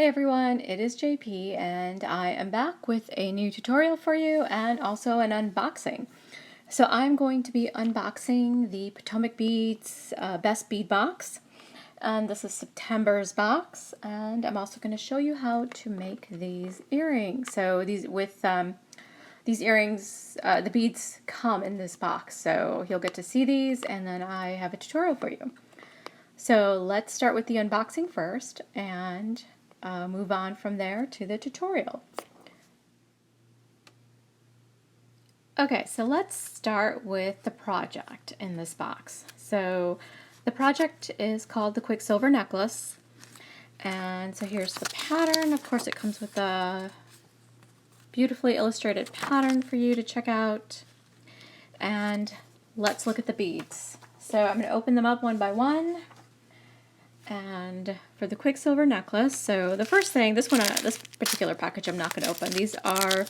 Hey everyone, it is JP and I am back with a new tutorial for you and also an unboxing. So I'm going to be unboxing the Potomac Beads Best Bead Box, and this is September's box, and I'm also going to show you how to make these earrings. So these earrings, the beads come in this box, so you'll get to see these and then I have a tutorial for you. So let's start with the unboxing first and move on from there to the tutorial. Okay, so let's start with the project in this box. So the project is called the Quicksilver Necklace, and so here's the pattern. Of course, it comes with a beautifully illustrated pattern for you to check out. And let's look at the beads. So I'm going to open them up one by one. And for the Quicksilver Necklace, so the first thing, this particular package I'm not going to open. These are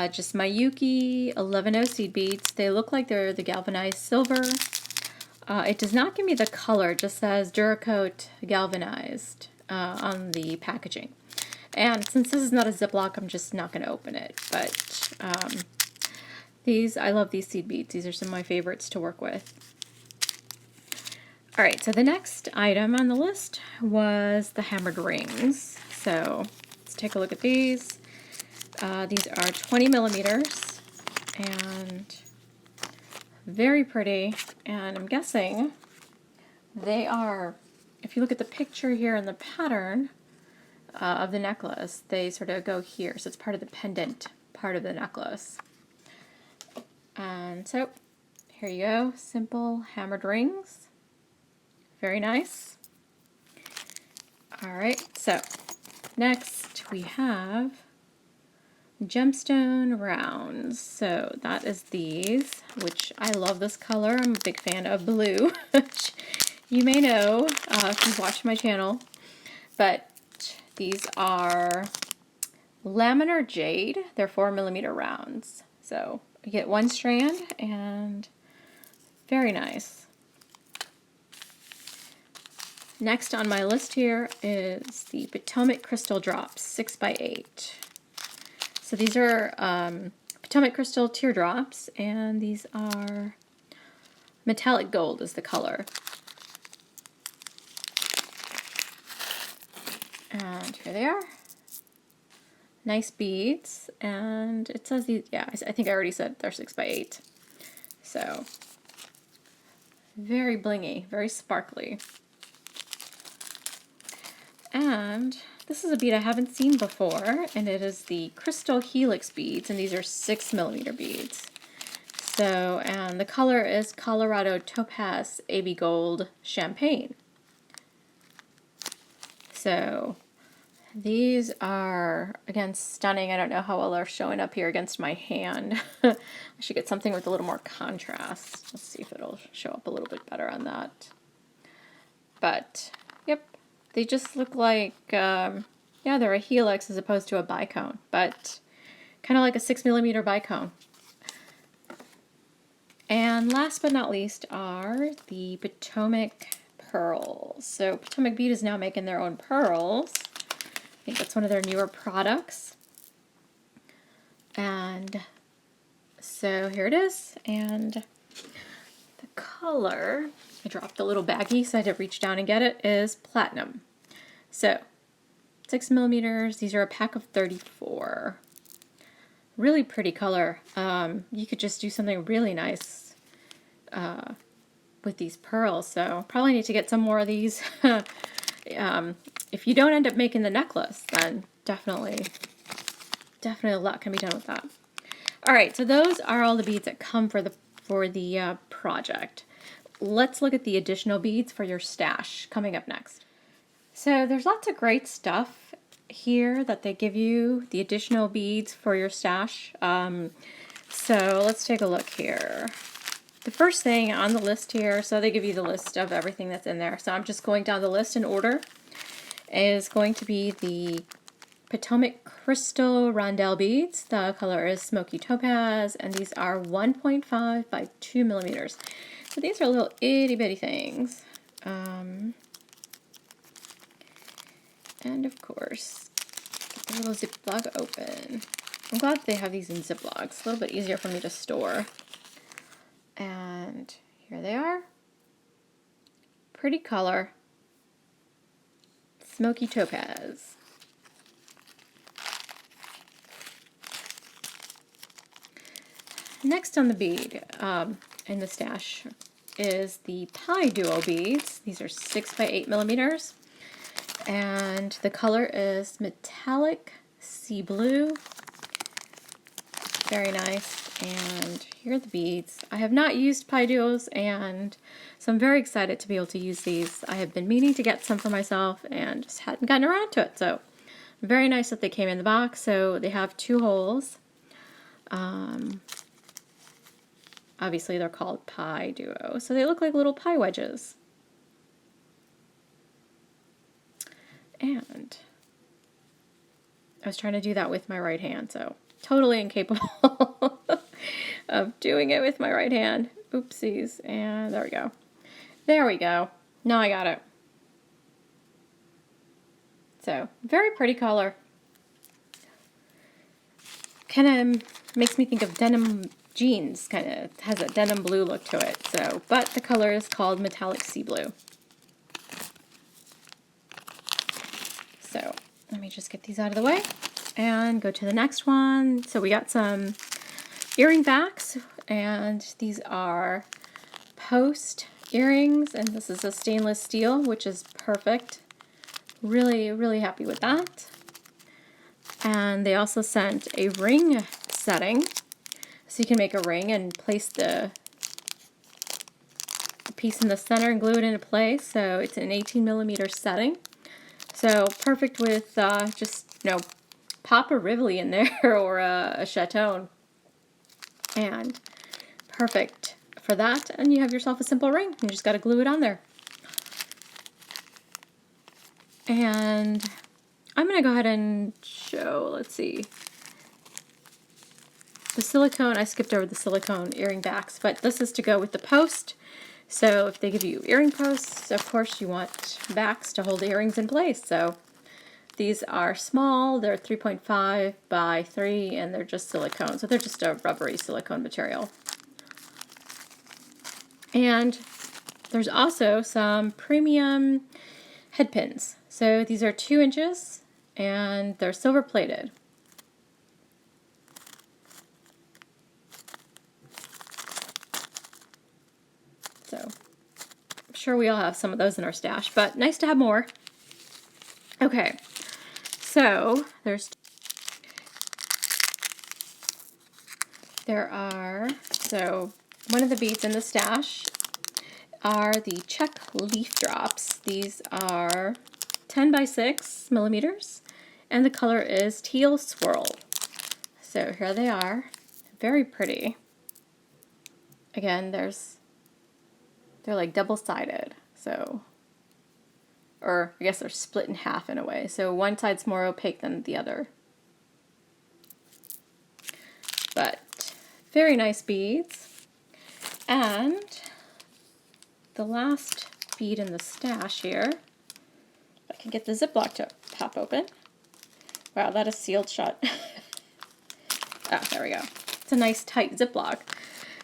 just my Yuki 11-0 seed beads. They look like they're the galvanized silver. It does not give me the color, it just says Duracoat galvanized on the packaging. And since this is not a Ziploc, I'm just not going to open it. But I love these seed beads. These are some of my favorites to work with. Alright, so the next item on the list was the hammered rings. So let's take a look at these. These are 20 millimeters and very pretty. And I'm guessing they are, if you look at the picture here in the pattern of the necklace, they sort of go here. So it's part of the pendant part of the necklace. And so here you go, simple hammered rings. Very nice. All right, so next we have Gemstone Rounds. So that is these, which I love this color. I'm a big fan of blue, which you may know if you've watched my channel. But these are laminar jade. They're 4 millimeter rounds. So you get one strand and very nice. Next on my list here is the Potomac Crystal Drops 6x8. So these are Potomac Crystal Teardrops, and these are metallic gold is the color. And here they are. Nice beads, and it says these, yeah, I think I already said they're 6x8. So very blingy, very sparkly. And this is a bead I haven't seen before, and it is the Crystal Helix beads, and these are 6 millimeter beads. So, and the color is Colorado Topaz AB Gold Champagne. So, these are, again, stunning. I don't know how well they're showing up here against my hand. I should get something with a little more contrast. Let's see if it'll show up a little bit better on that. But, yep. They just look like, yeah, they're a helix as opposed to a bicone, but kind of like a 6 millimeter bicone. And last but not least are the Potomac pearls. So Potomac Bead is now making their own pearls. I think that's one of their newer products. And so here it is. And the color, I dropped a little baggie, so I had to reach down and get it, is platinum. So, 6 millimeters, these are a pack of 34. Really pretty color. You could just do something really nice with these pearls, so probably need to get some more of these. If you don't end up making the necklace, then definitely a lot can be done with that. Alright, so those are all the beads that come for the project. Let's look at the additional beads for your stash coming up next. So there's lots of great stuff here that they give you, the additional beads for your stash. So let's take a look here. The first thing on the list here, so they give you the list of everything that's in there. So I'm just going down the list in order, is going to be the Potomac Crystal Rondelle beads. The color is Smoky Topaz, and these are 1.5 by 2 millimeters. So these are little itty bitty things. And of course, get the little Ziploc open. I'm glad they have these in Ziplocs. A little bit easier for me to store. And here they are. Pretty color. Smoky topaz. Next on the bead in the stash is the Pi Duo beads. These are 6 by 8 millimeters. And the color is metallic sea blue. Very nice. And here are the beads. I have not used Pi Duos, and so I'm very excited to be able to use these. I have been meaning to get some for myself and just hadn't gotten around to it. So very nice that they came in the box. So they have 2 holes. Obviously they're called Pi Duo. So they look like little pie wedges. And I was trying to do that with my right hand, so totally incapable of doing it with my right hand. Oopsies. And there we go. There we go. Now I got it. So, very pretty color. Kind of makes me think of denim jeans. Kind of has a denim blue look to it. So, but the color is called metallic sea blue. So, let me just get these out of the way and go to the next one. So we got some earring backs, and these are post earrings, and this is a stainless steel, which is perfect. Really, really happy with that. And they also sent a ring setting, so you can make a ring and place the piece in the center and glue it into place. So it's an 18 millimeter setting. So perfect with just, you know, pop a Rivoli in there or a Chateau. And perfect for that. And you have yourself a simple ring. You just got to glue it on there. And I'm going to go ahead and show, let's see. The silicone, I skipped over the silicone earring backs, but this is to go with the post. So if they give you earring posts, of course you want backs to hold the earrings in place. So these are small, they're 3.5 by 3, and they're just silicone. So they're just a rubbery silicone material. And there's also some premium head pins. So these are 2 inches, and they're silver plated. So I'm sure we all have some of those in our stash, but nice to have more. Okay, so so one of the beads in the stash are the Czech leaf drops. These are 10 by 6 millimeters, and the color is teal swirl. So here they are, very pretty. Again, they're like double-sided, so, or I guess they're split in half in a way. So one side's more opaque than the other. But very nice beads. And the last bead in the stash here, if I can get the Ziploc to pop open. Wow, that is sealed shut. Oh, there we go. It's a nice tight Ziploc.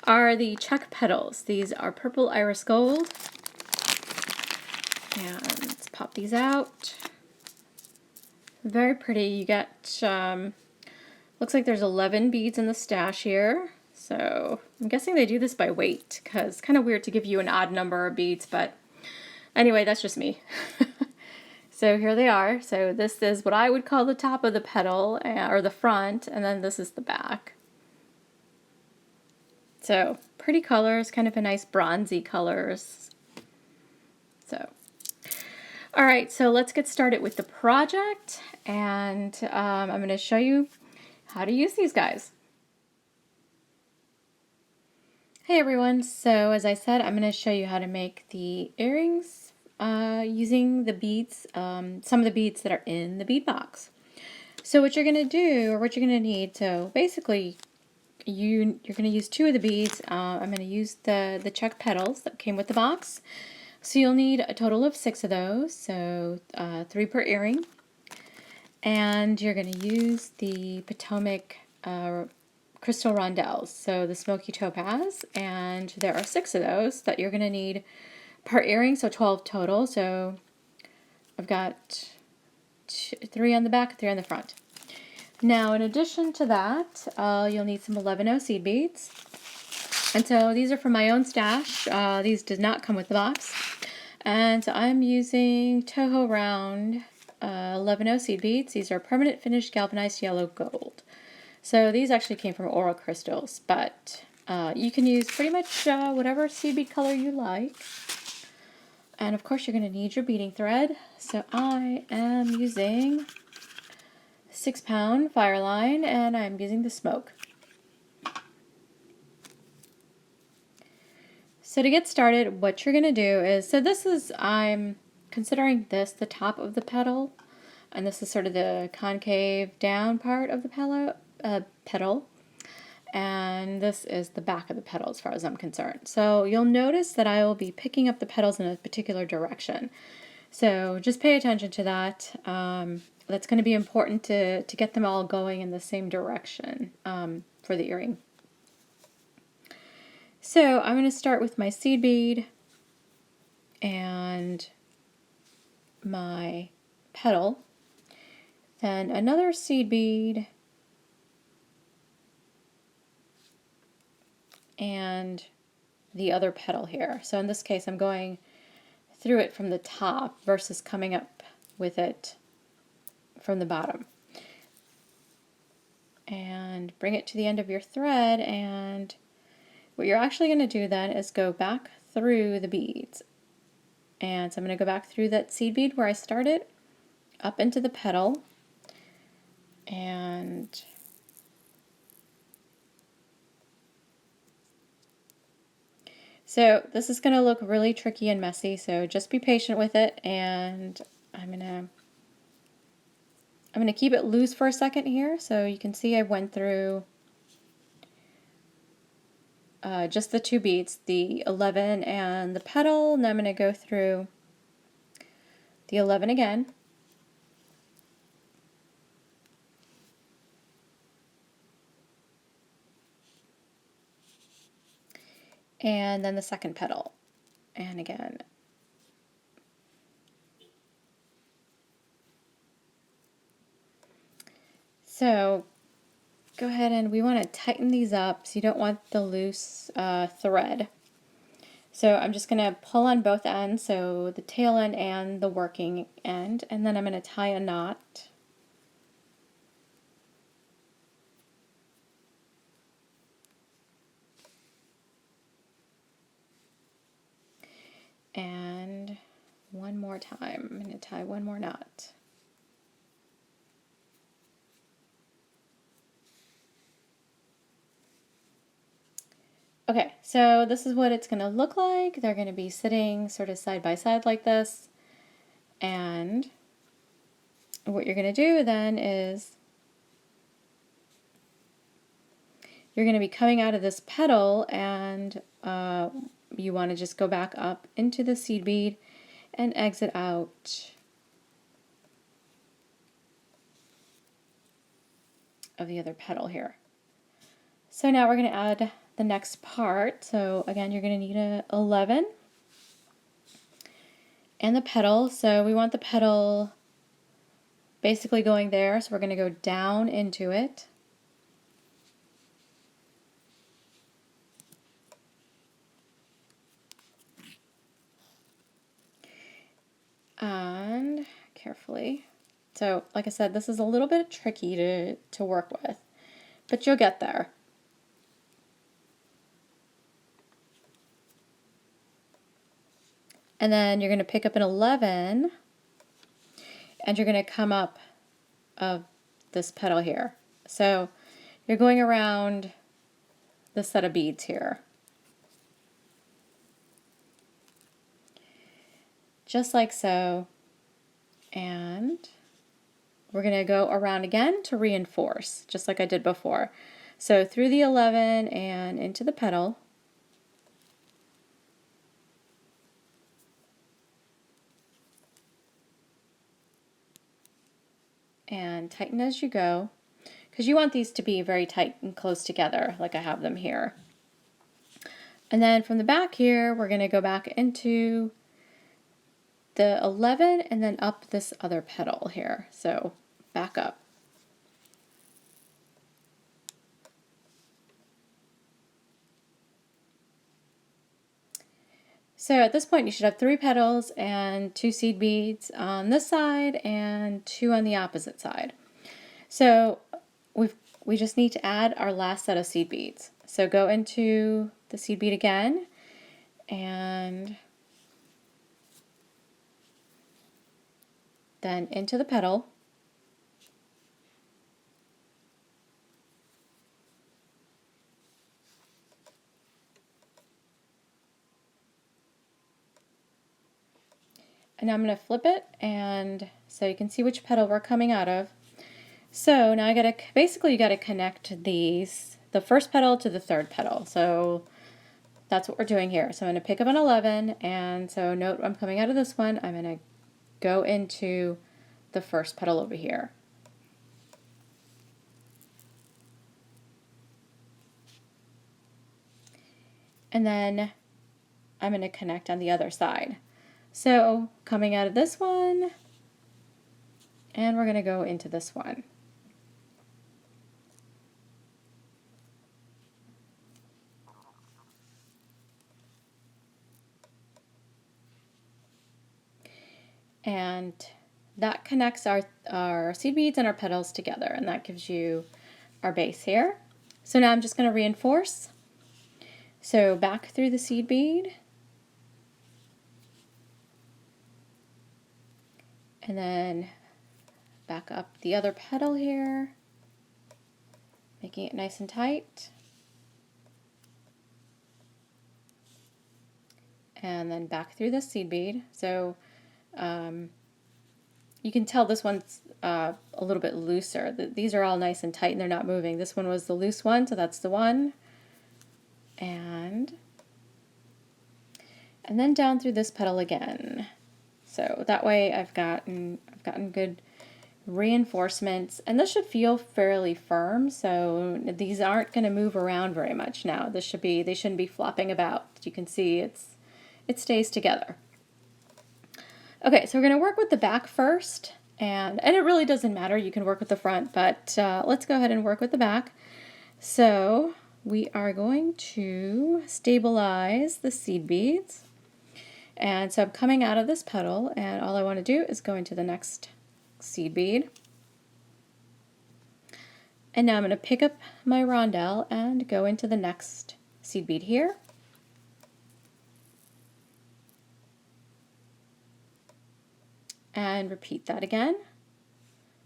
Are the Czech Petals. These are purple iris gold. And let's pop these out. Very pretty. You get, looks like there's 11 beads in the stash here. So I'm guessing they do this by weight, because it's kind of weird to give you an odd number of beads, but anyway, that's just me. So here they are. So this is what I would call the top of the petal, or the front, and then this is the back. So pretty colors, kind of a nice bronzy colors. So, all right, so let's get started with the project, and I'm going to show you how to use these guys. Hey everyone, so as I said, I'm going to show you how to make the earrings using the beads, some of the beads that are in the bead box. So what you're going to do, or what you're going to need, so basically you're going to use 2 of the beads. I'm going to use the Czech Petals that came with the box. So you'll need a total of 6 of those, so 3 per earring. And you're going to use the Potomac crystal rondelles, so the smoky topaz, and there are 6 of those that you're going to need per earring, so 12 total. So I've got 3 on the back, 3 on the front. Now, in addition to that, you'll need some 11/0 seed beads. And so these are from my own stash. These did not come with the box. And so I'm using Toho Round 11/0 seed beads. These are permanent finish galvanized yellow gold. So these actually came from Oral Crystals, but you can use pretty much whatever seed bead color you like. And of course you're going to need your beading thread. So I am using 6-pound fireline, and I'm using the smoke. So to get started, what you're going to do is, I'm considering this the top of the petal, and this is sort of the concave down part of the petal, and this is the back of the petal as far as I'm concerned. So you'll notice that I will be picking up the petals in a particular direction. So just pay attention to that. That's going to be important to get them all going in the same direction for the earring. So I'm going to start with my seed bead and my petal, then another seed bead, and the other petal here. So in this case I'm going through it from the top versus coming up with it from the bottom. And bring it to the end of your thread, and what you're actually going to do then is go back through the beads. And so I'm going to go back through that seed bead where I started, up into the petal, and so this is going to look really tricky and messy, so just be patient with it, and I'm going to keep it loose for a second here. So you can see I went through just the 2 beads, the 11 and the petal, and I'm going to go through the 11 again. And then the second petal, and again. So go ahead, and we want to tighten these up, so you don't want the loose thread. So I'm just going to pull on both ends, so the tail end and the working end, and then I'm going to tie a knot. And one more time, I'm going to tie one more knot. Okay, so this is what it's going to look like. They're going to be sitting sort of side by side like this. And what you're going to do then is you're going to be coming out of this petal, and you want to just go back up into the seed bead and exit out of the other petal here. So now we're going to add the next part. So again, you're going to need a 11 and the petal. So we want the petal basically going there, so we're going to go down into it. And carefully. So like I said, this is a little bit tricky to work with, but you'll get there. And then you're going to pick up an 11, and you're going to come up of this petal here. So you're going around the set of beads here. Just like so. And we're going to go around again to reinforce, just like I did before. So through the 11 and into the petal. and tighten as you go, because you want these to be very tight and close together like I have them here. And then from the back here, we're going to go back into the 11 and then up this other petal here. So back up. So at this point you should have 3 petals and 2 seed beads on this side and 2 on the opposite side. So we just need to add our last set of seed beads. So go into the seed bead again and then into the petal. And now I'm going to flip it, and so you can see which petal we're coming out of. So now basically you got to connect these, the first petal to the third petal. So that's what we're doing here. So I'm going to pick up an 11, and so note I'm coming out of this one. I'm going to go into the first petal over here. And then I'm going to connect on the other side. So coming out of this one, and we're going to go into this one. And that connects our seed beads and our petals together, and that gives you our base here. So now I'm just going to reinforce. So back through the seed bead, and then back up the other petal here, making it nice and tight. And then back through the seed bead. So you can tell this one's a little bit looser. These are all nice and tight and they're not moving. This one was the loose one, so that's the one. And then down through this petal again. So that way I've gotten good reinforcements, and this should feel fairly firm, so these aren't going to move around very much now. They shouldn't be flopping about. You can see it stays together. Okay, so we're going to work with the back first, and it really doesn't matter. You can work with the front, but let's go ahead and work with the back. So we are going to stabilize the seed beads. And so I'm coming out of this petal, and all I want to do is go into the next seed bead. And now I'm going to pick up my rondelle and go into the next seed bead here. And repeat that again.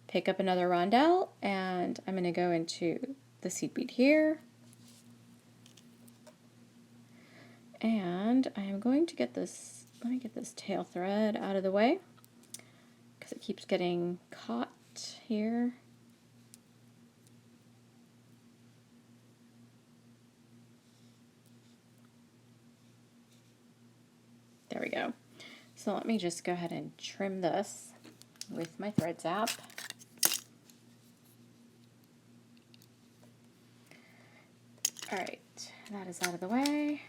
Pick up another rondelle, and I'm going to go into the seed bead here. And I am going to get this, let me get this tail thread out of the way because it keeps getting caught here. There we go. So let me just go ahead and trim this with my thread zap. All right, that is out of the way.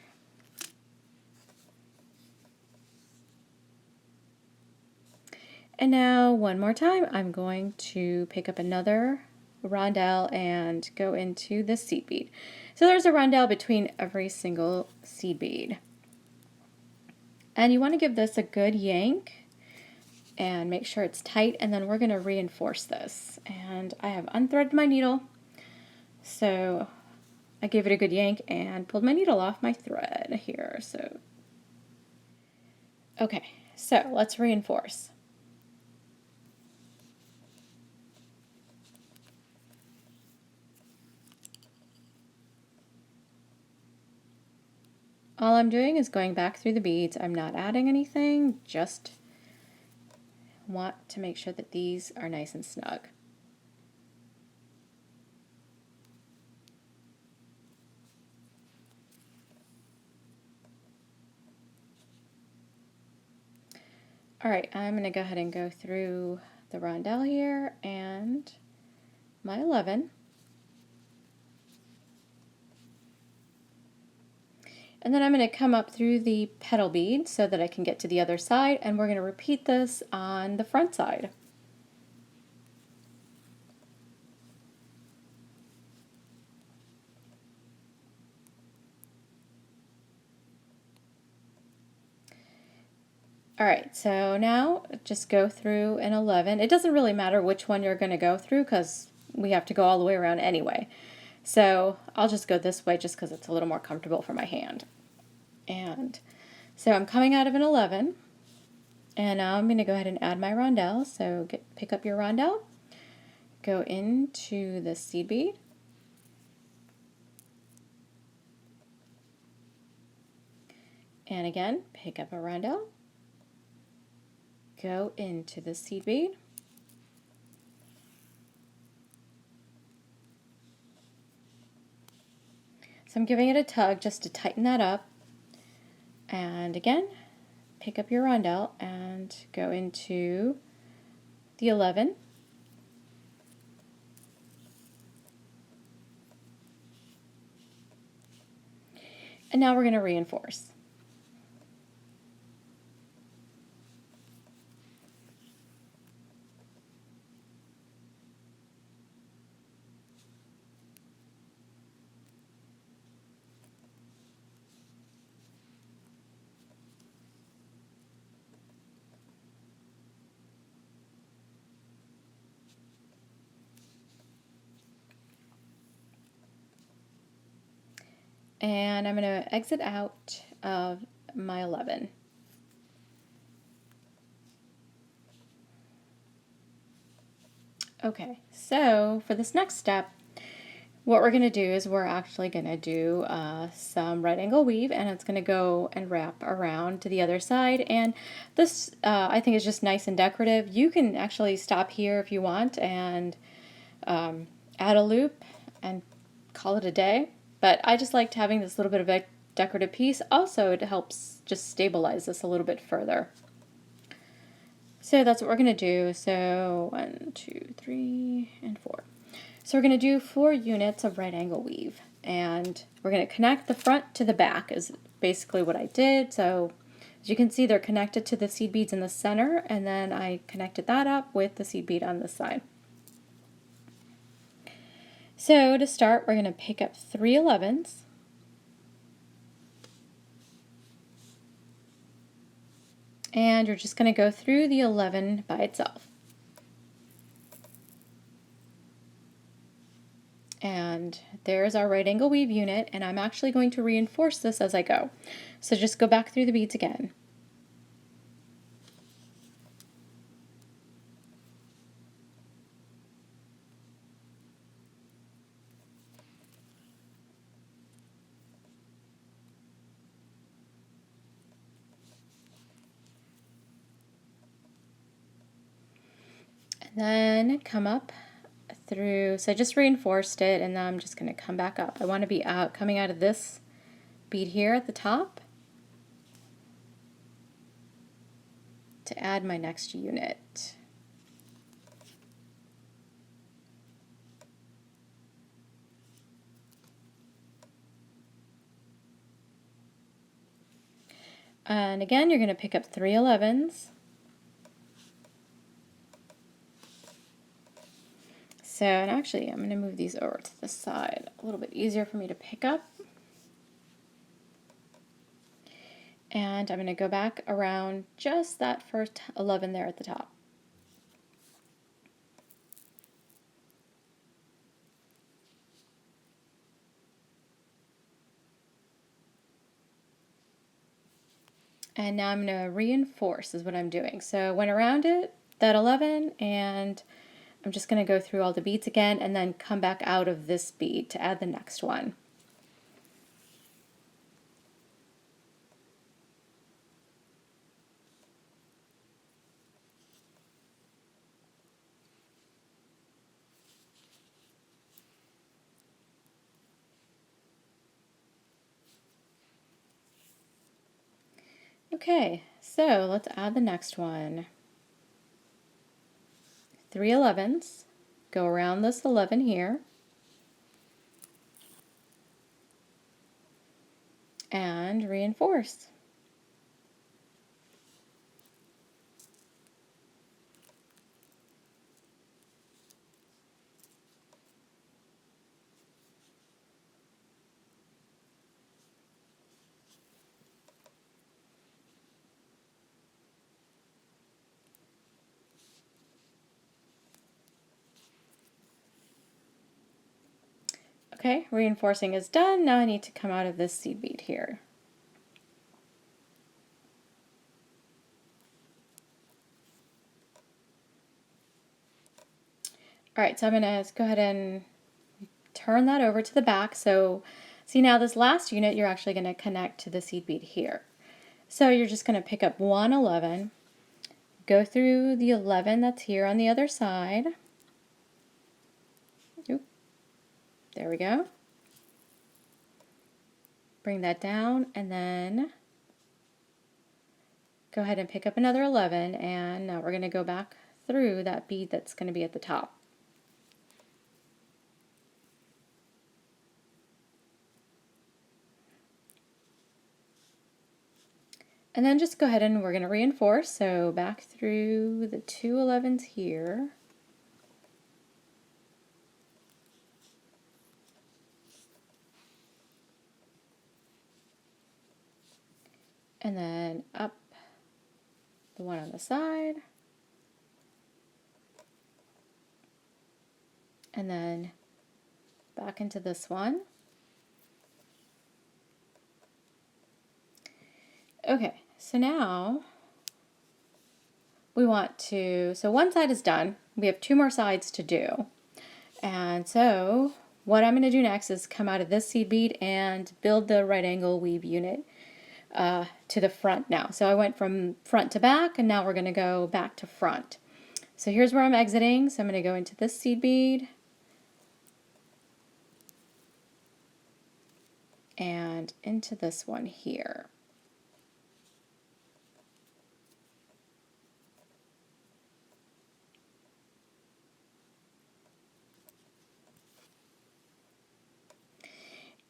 And now one more time, I'm going to pick up another rondelle and go into the seed bead. So there's a rondelle between every single seed bead. And you want to give this a good yank and make sure it's tight, and then we're going to reinforce this. And I have unthreaded my needle, so I gave it a good yank and pulled my needle off my thread here. So okay, so let's reinforce. All I'm doing is going back through the beads. I'm not adding anything, just want to make sure that these are nice and snug. All right, I'm going to go ahead and go through the rondelle here and my 11. And then I'm going to come up through the petal bead so that I can get to the other side, and we're going to repeat this on the front side. Alright, so now just go through an 11. It doesn't really matter which one you're going to go through because we have to go all the way around anyway. So I'll just go this way just because it's a little more comfortable for my hand. And so I'm coming out of an 11, and now I'm going to go ahead and add my rondelle. So pick up your rondelle, go into the seed bead, and again pick up a rondelle, go into the seed bead, so I'm giving it a tug just to tighten that up, and again pick up your rondelle and go into the 11, and now we're going to reinforce. And I'm going to exit out of my 11. Okay, so for this next step, what we're going to do is we're actually going to do some right angle weave, and it's going to go and wrap around to the other side. And this I think is just nice and decorative. You can actually stop here if you want and add a loop and call it a day. But I just liked having this little bit of a decorative piece. Also, it helps just stabilize this a little bit further. So that's what we're going to do. So 1, 2, 3, and 4. So we're going to do 4 units of right angle weave. And we're going to connect the front to the back is basically what I did. So as you can see, they're connected to the seed beads in the center, and then I connected that up with the seed bead on this side. So to start, we're going to pick up 3 11s, and you're just going to go through the 11 by itself. And there's our right angle weave unit, and I'm actually going to reinforce this as I go. So just go back through the beads again. Then come up through, so I just reinforced it, and then I'm just going to come back up. I want to be coming out of this bead here at the top to add my next unit. And again, you're going to pick up 3 11s. So, and actually, I'm going to move these over to the side, a little bit easier for me to pick up. And I'm going to go back around just that first 11 there at the top. And now I'm going to reinforce is what I'm doing. So I went around it, that 11, and I'm just going to go through all the beads again and then come back out of this bead to add the next one. Okay, so let's add the next one. 3 11s, go around this 11 here, and reinforce. Okay, reinforcing is done. Now I need to come out of this seed bead here. All right, so I'm going to go ahead and turn that over to the back. So see, now this last unit you're actually going to connect to the seed bead here. So you're just going to pick up 1 11, go through the 11 that's here on the other side. Oop, there we go. Bring that down, and then go ahead and pick up another 11, and now we're going to go back through that bead that's going to be at the top. And then just go ahead and we're going to reinforce, so back through the 2 11s here. And then up the one on the side. And then back into this one. Okay, so now we want to, so one side is done. We have 2 more sides to do. And so what I'm going to do next is come out of this seed bead and build the right angle weave unit to the front now. So I went from front to back, and now we're going to go back to front. So here's where I'm exiting. So I'm going to go into this seed bead and into this one here.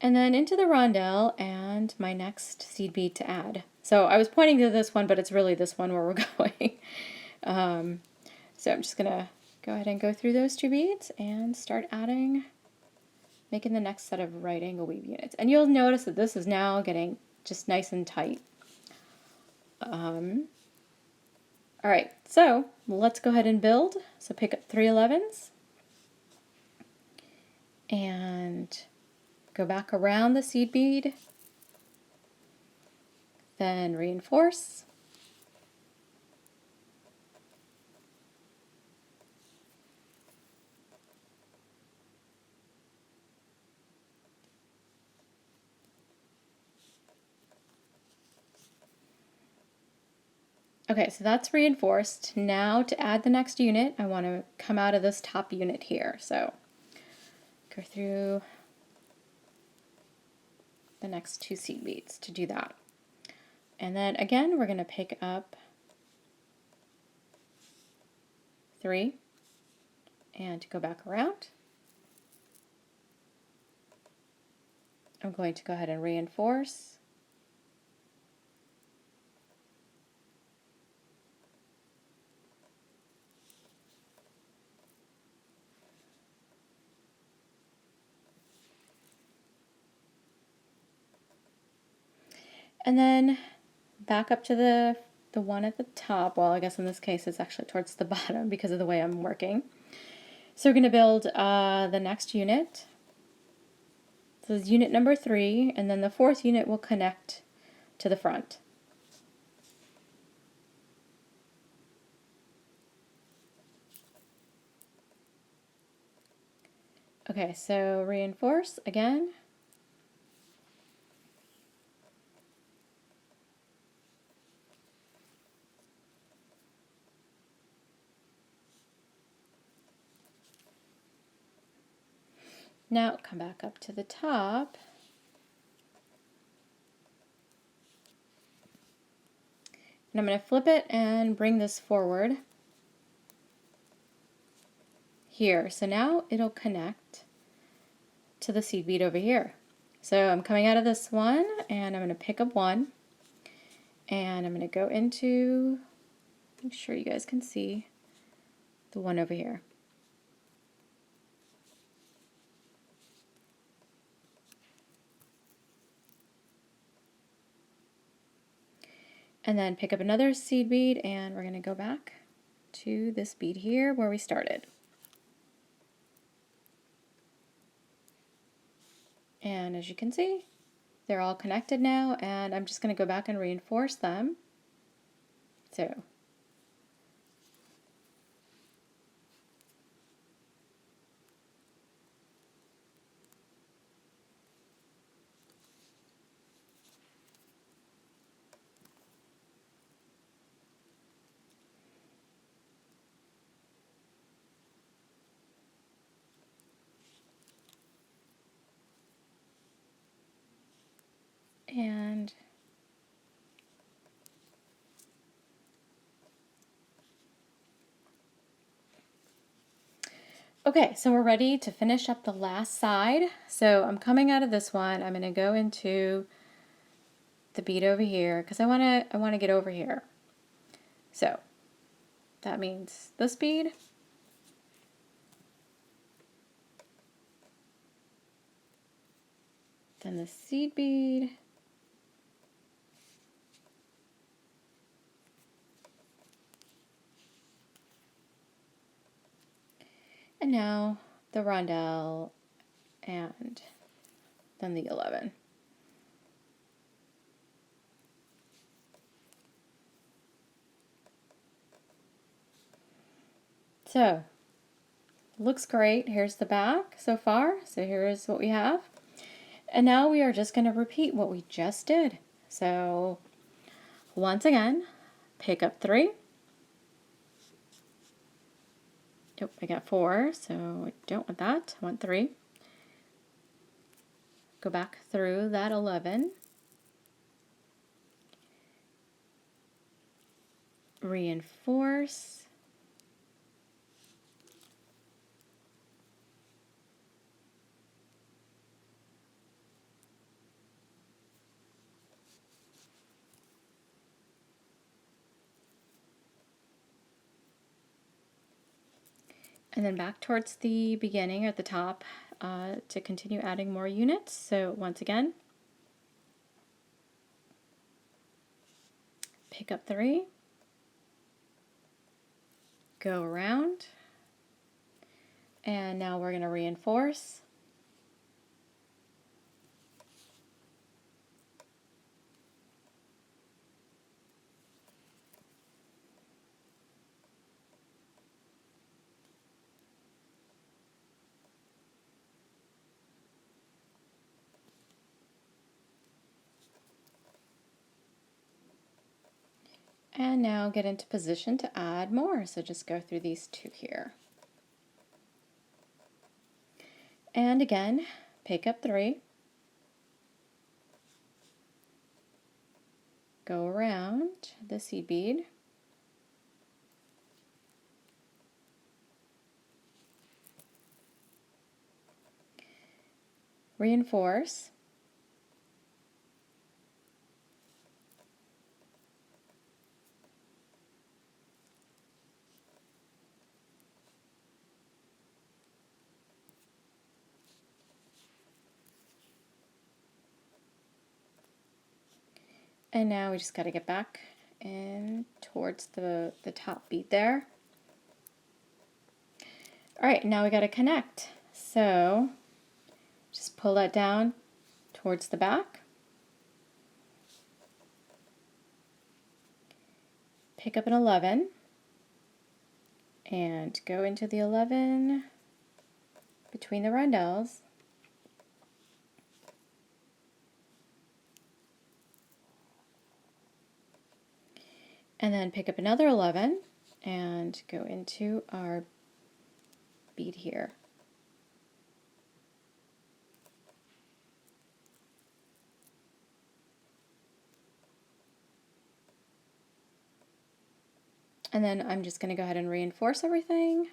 And then into the rondelle and my next seed bead to add. So I was pointing to this one, but it's really this one where we're going. So I'm just going to go ahead and go through those 2 beads and start adding, making the next set of right angle weave units. And you'll notice that this is now getting just nice and tight. All right, so let's go ahead and build. So pick up 3 11s and go back around the seed bead, then reinforce, okay, so that's reinforced. Now to add the next unit, I want to come out of this top unit here. So go through the next 2 seed beads to do that. And then again, we're going to pick up 3 and go back around. I'm going to go ahead and reinforce. And then back up to the one at the top. Well, I guess in this case it's actually towards the bottom because of the way I'm working. So we're going to build the next unit. So this is unit number 3, and then the 4th unit will connect to the front. Okay, so reinforce again. Now come back up to the top. And I'm going to flip it and bring this forward. here. So now it'll connect to the seed bead over here. So I'm coming out of this one and I'm going to pick up one and I'm going to go into, make sure you guys can see the one over here. And then pick up another seed bead and we're going to go back to this bead here where we started. And as you can see, they're all connected now, and I'm just going to go back and reinforce them. So and okay, so we're ready to finish up the last side. So I'm coming out of this one. I'm going to go into the bead over here because I want to get over here. So that means this bead, then the seed bead, and now the rondelle, and then the 11. So looks great. Here's the back so far. So here's what we have. And now we are just going to repeat what we just did. So once again, pick up 3. Oh, I got 4, so I don't want that. I want 3. Go back through that 11. Reinforce. And then back towards the beginning at the top to continue adding more units. So once again, pick up 3, go around, and now we're going to reinforce. And now get into position to add more. So just go through these 2 here. And again, pick up 3, go around the seed bead, reinforce, and now we just got to get back and towards the top bead there. All right, now we got to connect. So just pull that down towards the back. Pick up an 11 and go into the 11 between the rondelles. And then pick up another 11 and go into our bead here. And then I'm just going to go ahead and reinforce everything.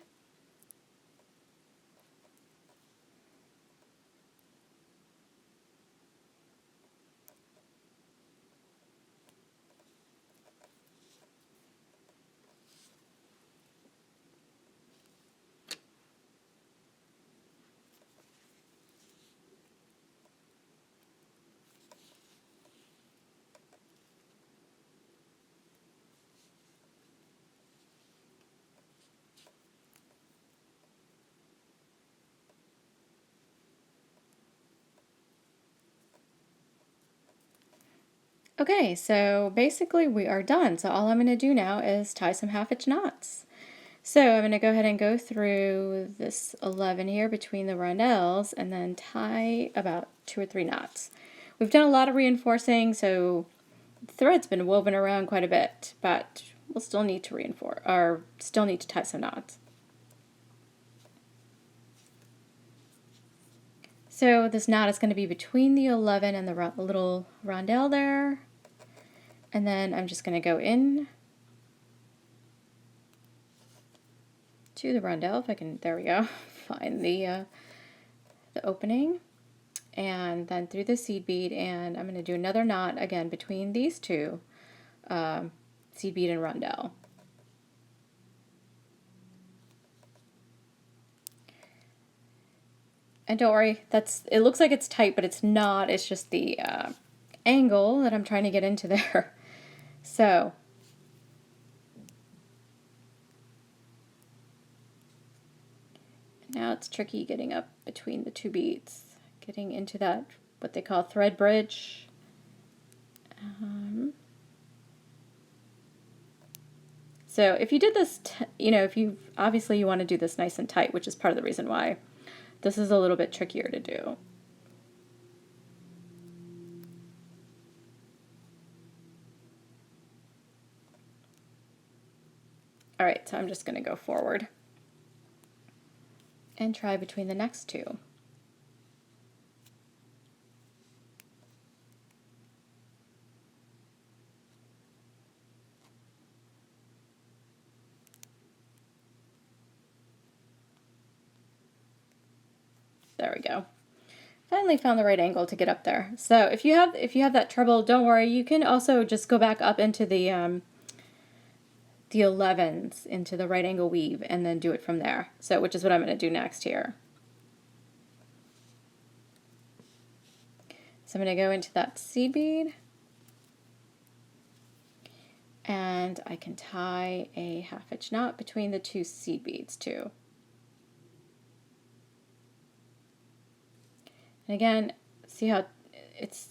Okay, so basically we are done. So all I'm going to do now is tie some half-inch knots. So I'm going to go ahead and go through this 11 here between the rondelles and then tie about 2 or 3 knots. We've done a lot of reinforcing, so the thread's been woven around quite a bit, but we'll still need to reinforce, or still need to tie some knots. So this knot is going to be between the 11 and the little rondelle there. And then I'm just going to go in to the rondelle, if I can, there we go, find the opening, and then through the seed bead, and I'm going to do another knot again between these two, seed bead and rondelle. And don't worry, it looks like it's tight, but it's not. It's just the angle that I'm trying to get into there. So now it's tricky getting up between the two beads, getting into that, what they call thread bridge. So if you did this, if you obviously you want to do this nice and tight, which is part of the reason why this is a little bit trickier to do. All right, so I'm just going to go forward and try between the next two. There we go. Finally found the right angle to get up there. So if you have that trouble, don't worry. You can also just go back up into the 11s into the right angle weave and then do it from there. So which is what I'm going to do next here. So I'm going to go into that seed bead, and I can tie a half-inch knot between the two seed beads too. And again, see how it's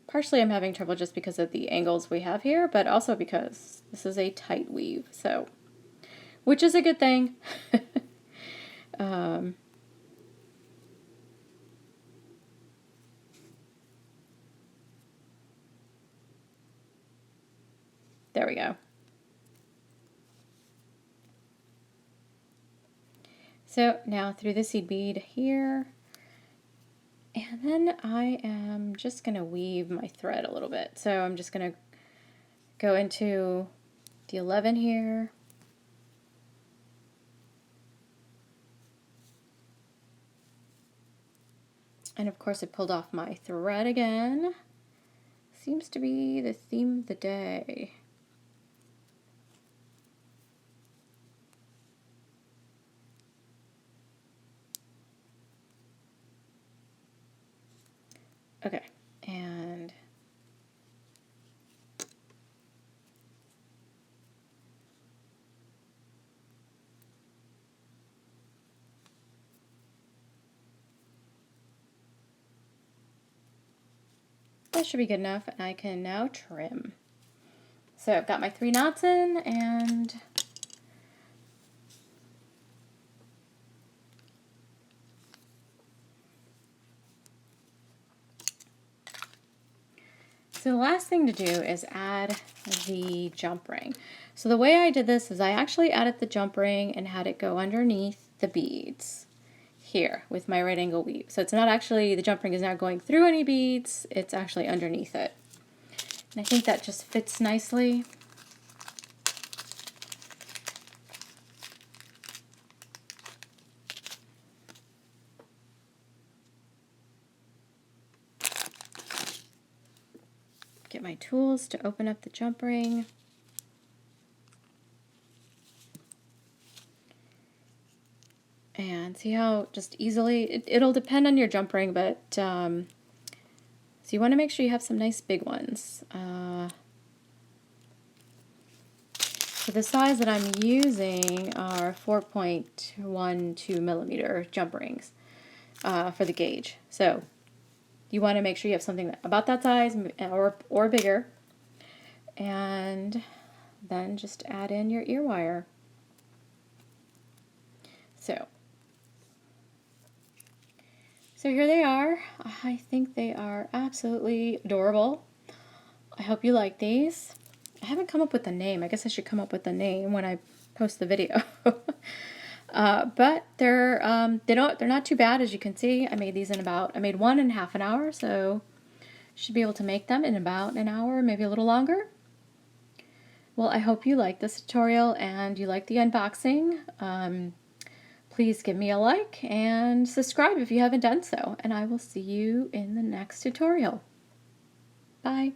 partially I'm having trouble just because of the angles we have here, but also because this is a tight weave, so which is a good thing. There we go. So now through the seed bead here, and then I am just going to weave my thread a little bit. So I'm just going to go into the 11 here. And of course I pulled off my thread again. Seems to be the theme of the day. Okay, and that should be good enough, and I can now trim. So I've got my 3 knots in, and so the last thing to do is add the jump ring. So the way I did this is I actually added the jump ring and had it go underneath the beads here with my right angle weave. So it's not actually, the jump ring is not going through any beads, it's actually underneath it. And I think that just fits nicely. Get my tools to open up the jump ring. And see how just easily, it'll depend on your jump ring, but so you want to make sure you have some nice big ones. So the size that I'm using are 4.12 millimeter jump rings for the gauge. So you want to make sure you have something about that size or bigger. And then just add in your ear wire. So here they are. I think they are absolutely adorable. I hope you like these. I haven't come up with a name. I guess I should come up with a name when I post the video. But they're not too bad, as you can see. I made one in half an hour, so should be able to make them in about an hour, maybe a little longer. Well, I hope you like this tutorial and you like the unboxing. Please give me a like and subscribe if you haven't done so, and I will see you in the next tutorial. Bye.